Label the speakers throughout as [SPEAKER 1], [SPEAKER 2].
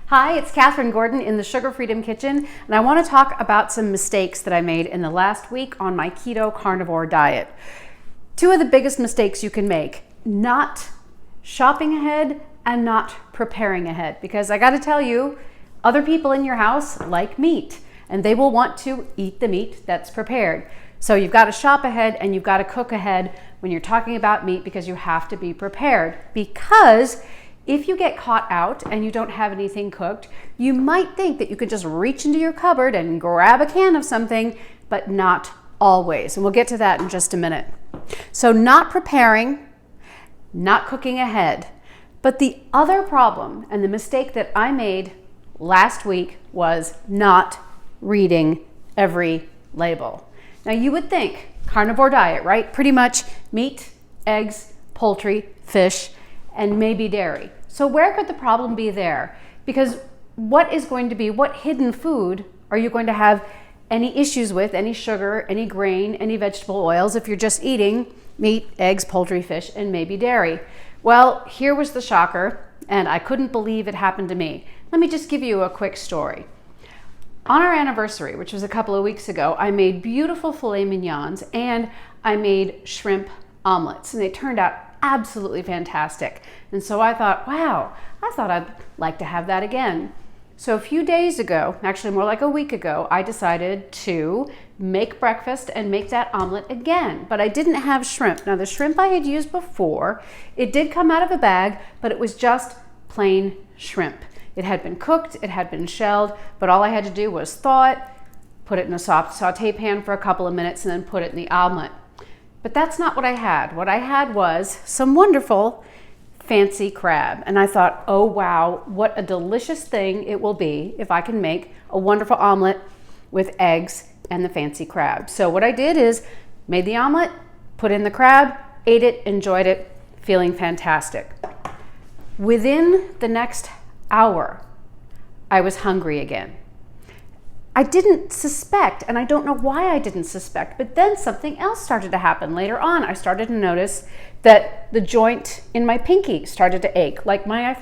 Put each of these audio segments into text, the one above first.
[SPEAKER 1] Hi, it's Catherine Gordon in the Sugar Freedom Kitchen, and I want to talk about some mistakes that I made in the last week on my keto carnivore diet. Two of the biggest mistakes you can make: not shopping ahead and not preparing ahead. Because I got to tell you, other people in your house like meat, and they will want to eat the meat that's prepared. So you've got to shop ahead and you've got to cook ahead when you're talking about meat, because you have to be prepared. Because if you get caught out and you don't have anything cooked, you might think that you could just reach into your cupboard and grab a can of something, but not always. And we'll get to that in just a minute. So not preparing, not cooking ahead. But the other problem and the mistake that I made last week was not reading every label. Now you would think carnivore diet, right? Pretty much meat, eggs, poultry, fish, and maybe dairy. So where could the problem be there? Because what hidden food are you going to have any issues with, any sugar, any grain, any vegetable oils, if you're just eating meat, eggs, poultry, fish, and maybe dairy? Well, here was the shocker, and I couldn't believe it happened to me. Let me just give you a quick story. On our anniversary, which was a couple of weeks ago, I made beautiful filet mignons and I made shrimp omelets, and they turned out absolutely fantastic. And so I thought, wow, I thought I'd like to have that again. So a few days ago, actually more like a week ago, I decided to make breakfast and make that omelet again. But I didn't have shrimp. Now the shrimp I had used before, it did come out of a bag, but it was just plain shrimp. It had been cooked, it had been shelled, but all I had to do was thaw it, put it in a soft saute pan for a couple of minutes, and then put it in the omelet. But that's not what I had. What I had was some wonderful fancy crab. And I thought, oh wow, what a delicious thing it will be if I can make a wonderful omelet with eggs and the fancy crab. So what I did is made the omelet, put in the crab, ate it, enjoyed it, feeling fantastic. Within the next hour, I was hungry again. I didn't suspect, and I don't know why I didn't suspect, but then something else started to happen later on. I started to notice that the joint in my pinky started to ache, like my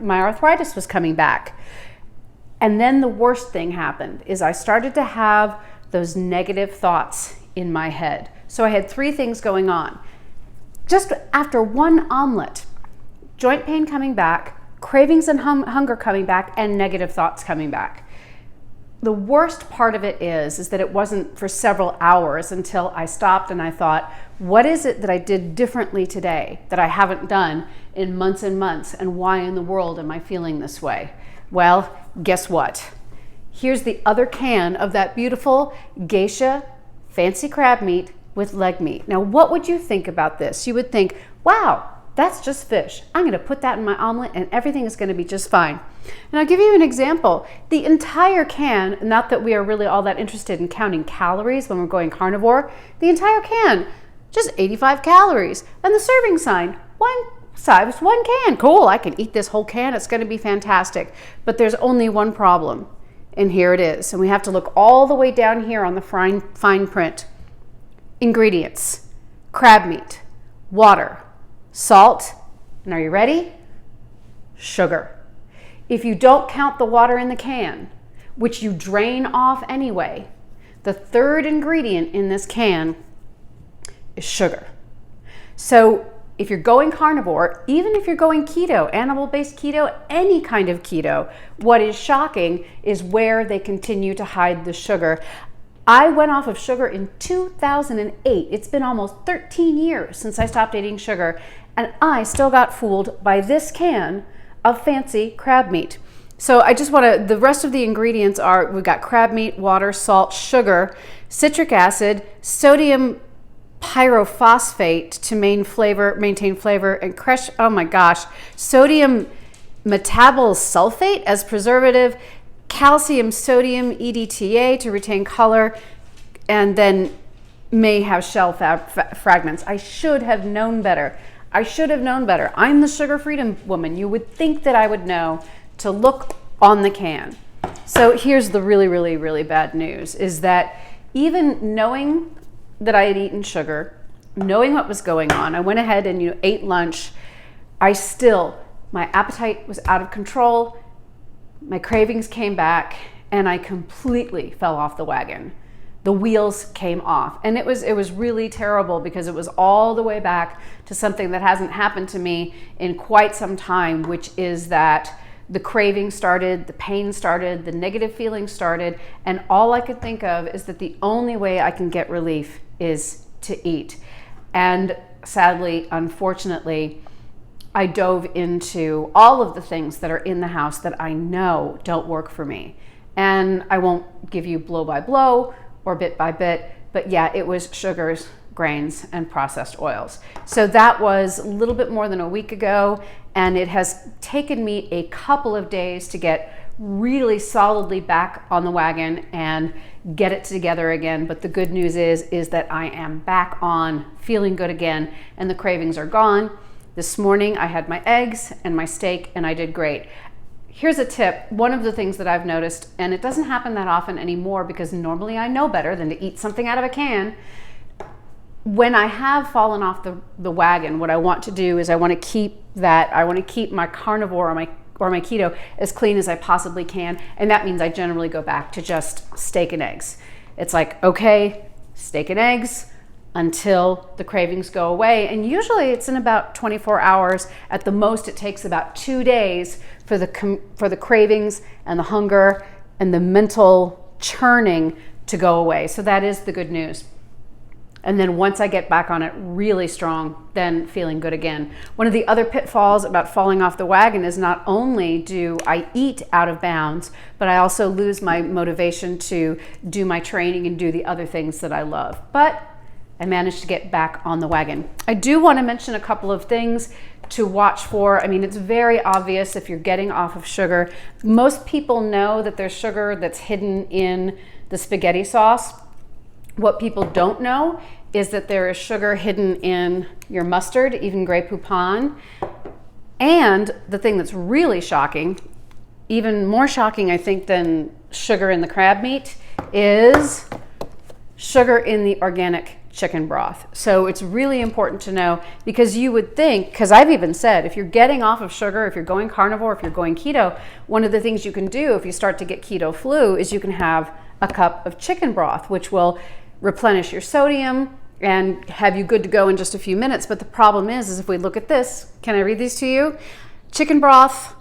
[SPEAKER 1] arthritis was coming back. And then the worst thing happened is I started to have those negative thoughts in my head. So I had three things going on. Just after one omelet: joint pain coming back, cravings and hunger coming back, and negative thoughts coming back. The worst part of it is that it wasn't for several hours until I stopped and I thought, what is it that I did differently today that I haven't done in months and months, and why in the world am I feeling this way? Well, guess what? Here's the other can of that beautiful geisha fancy crab meat with leg meat. Now, what would you think about this? You would think, wow, that's just fish. I'm gonna put that in my omelet and everything is gonna be just fine. And I'll give you an example. The entire can, not that we are really all that interested in counting calories when we're going carnivore, the entire can, just 85 calories. And the serving sign, one size, one can. Cool, I can eat this whole can, it's gonna be fantastic. But there's only one problem, and here it is. And we have to look all the way down here on the fine print. Ingredients: crab meat, water, salt, and are you ready? Sugar. If you don't count the water in the can, which you drain off anyway, the third ingredient in this can is sugar. So if you're going carnivore, even if you're going keto, animal-based keto, any kind of keto, what is shocking is where they continue to hide the sugar. I went off of sugar in 2008. It's been almost 13 years since I stopped eating sugar, and I still got fooled by this can of fancy crab meat. So I just want to, the rest of the ingredients are, we've got crab meat, water, salt, sugar, citric acid, sodium pyrophosphate to maintain flavor, and sodium metabosulfate as preservative, calcium sodium EDTA to retain color, and then may have shell fragments. I should have known better. I'm the sugar freedom woman. You would think that I would know to look on the can. So here's the really, really, really bad news, is that even knowing that I had eaten sugar, knowing what was going on, I went ahead and ate lunch. My appetite was out of control. my cravings came back and I completely fell off the wagon. The wheels came off, and it was really terrible because it was all the way back to something that hasn't happened to me in quite some time, which is that the craving started, the pain started, the negative feelings started, and all I could think of is that the only way I can get relief is to eat. And sadly, unfortunately, I dove into all of the things that are in the house that I know don't work for me. And I won't give you blow by blow or bit by bit, but yeah, it was sugars, grains, and processed oils. So that was a little bit more than a week ago, and it has taken me a couple of days to get really solidly back on the wagon and get it together again. But the good news is that I am back on, feeling good again, and the cravings are gone. This morning I had my eggs and my steak, and I did great. Here's a tip. One of the things that I've noticed, and it doesn't happen that often anymore because normally I know better than to eat something out of a can. When I have fallen off the wagon, what I want to do is I want to keep my carnivore or my keto as clean as I possibly can. And that means I generally go back to just steak and eggs. It's like, okay, steak and eggs until the cravings go away. And usually it's in about 24 hours. At the most, it takes about 2 days for the cravings and the hunger and the mental churning to go away. So that is the good news. And then once I get back on it really strong, then feeling good again. One of the other pitfalls about falling off the wagon is not only do I eat out of bounds, but I also lose my motivation to do my training and do the other things that I love. But I managed to get back on the wagon. I do want to mention a couple of things to watch for. I mean, it's very obvious if you're getting off of sugar. Most people know that there's sugar that's hidden in the spaghetti sauce. What people don't know is that there is sugar hidden in your mustard, even Grey Poupon. And the thing that's really shocking, even more shocking, I think, than sugar in the crab meat, is sugar in the organic chicken broth. So it's really important to know, because you would think, because I've even said, if you're getting off of sugar, if you're going carnivore, if you're going keto, one of the things you can do if you start to get keto flu is you can have a cup of chicken broth, which will replenish your sodium and have you good to go in just a few minutes. But the problem is if we look at this, can I read these to you? Chicken broth,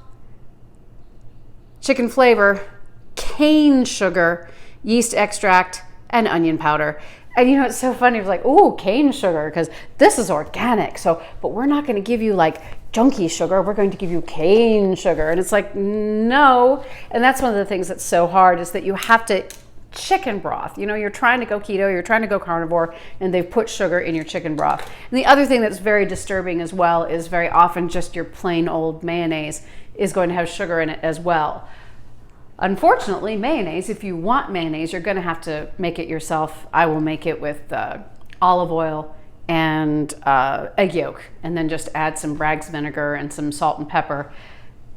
[SPEAKER 1] chicken flavor, cane sugar, yeast extract, and onion powder. And you know, it's so funny. It's like, ooh, cane sugar, because this is organic. So, but we're not going to give you like junky sugar. We're going to give you cane sugar. And it's like, no. And that's one of the things that's so hard, is that you have to chicken broth. You know, you're trying to go keto, you're trying to go carnivore, and they've put sugar in your chicken broth. And the other thing that's very disturbing as well is very often just your plain old mayonnaise is going to have sugar in it as well. Unfortunately, mayonnaise, if you want mayonnaise, you're going to have to make it yourself. I will make it with olive oil and egg yolk, and then just add some Bragg's vinegar and some salt and pepper.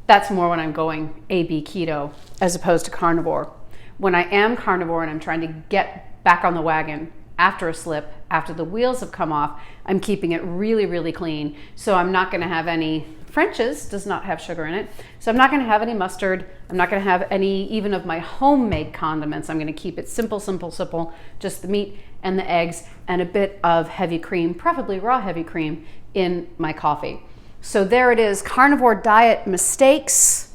[SPEAKER 1] That's more when I'm going AB keto as opposed to carnivore. When I am carnivore and I'm trying to get back on the wagon after a slip, after the wheels have come off, I'm keeping it really, really clean. So I'm not going to have any French's, does not have sugar in it. So I'm not going to have any mustard. I'm not going to have any even of my homemade condiments. I'm going to keep it simple, simple, simple. Just the meat and the eggs and a bit of heavy cream, preferably raw heavy cream, in my coffee. So there it is, carnivore diet mistakes.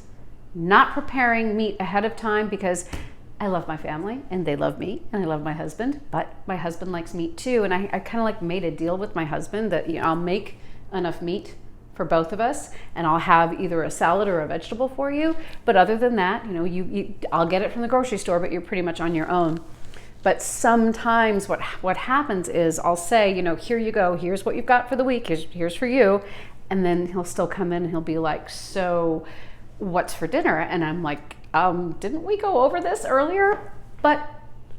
[SPEAKER 1] Not preparing meat ahead of time, because I love my family and they love me and I love my husband, but my husband likes meat too. And I kind of like made a deal with my husband that, you know, I'll make enough meat for both of us, and I'll have either a salad or a vegetable for you. But other than that, you know, I'll get it from the grocery store, but you're pretty much on your own. But sometimes what happens is I'll say, you know, here you go, here's what you've got for the week, here's for you. And then he'll still come in and he'll be like, so what's for dinner? And I'm like, didn't we go over this earlier? But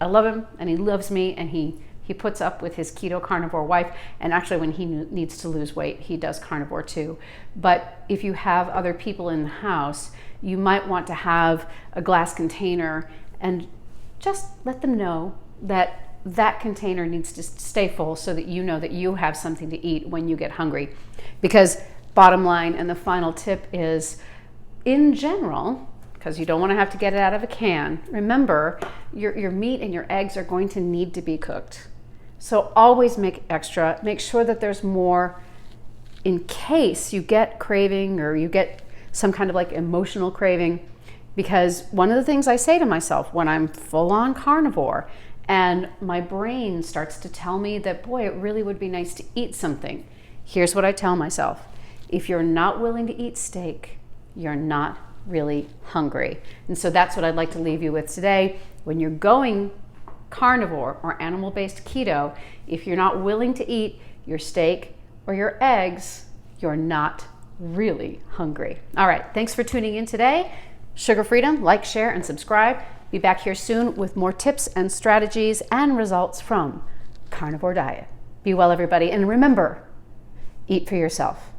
[SPEAKER 1] I love him and he loves me, and he puts up with his keto carnivore wife. And actually, when he needs to lose weight, he does carnivore too. But if you have other people in the house, you might want to have a glass container and just let them know that that container needs to stay full, so that you know that you have something to eat when you get hungry. Because bottom line, and the final tip is, in general, because you don't want to have to get it out of a can. Remember, your meat and your eggs are going to need to be cooked. So always make extra. Make sure that there's more in case you get craving or you get some kind of like emotional craving. Because one of the things I say to myself when I'm full on carnivore and my brain starts to tell me that, boy, it really would be nice to eat something. Here's what I tell myself. If you're not willing to eat steak, you're not really hungry. And so that's what I'd like to leave you with today. When you're going carnivore or animal-based keto, if you're not willing to eat your steak or your eggs, you're not really hungry. All right, thanks for tuning in today. Sugar Freedom, like, share, and subscribe. Be back here soon with more tips and strategies and results from Carnivore Diet. Be well, everybody, and remember, eat for yourself.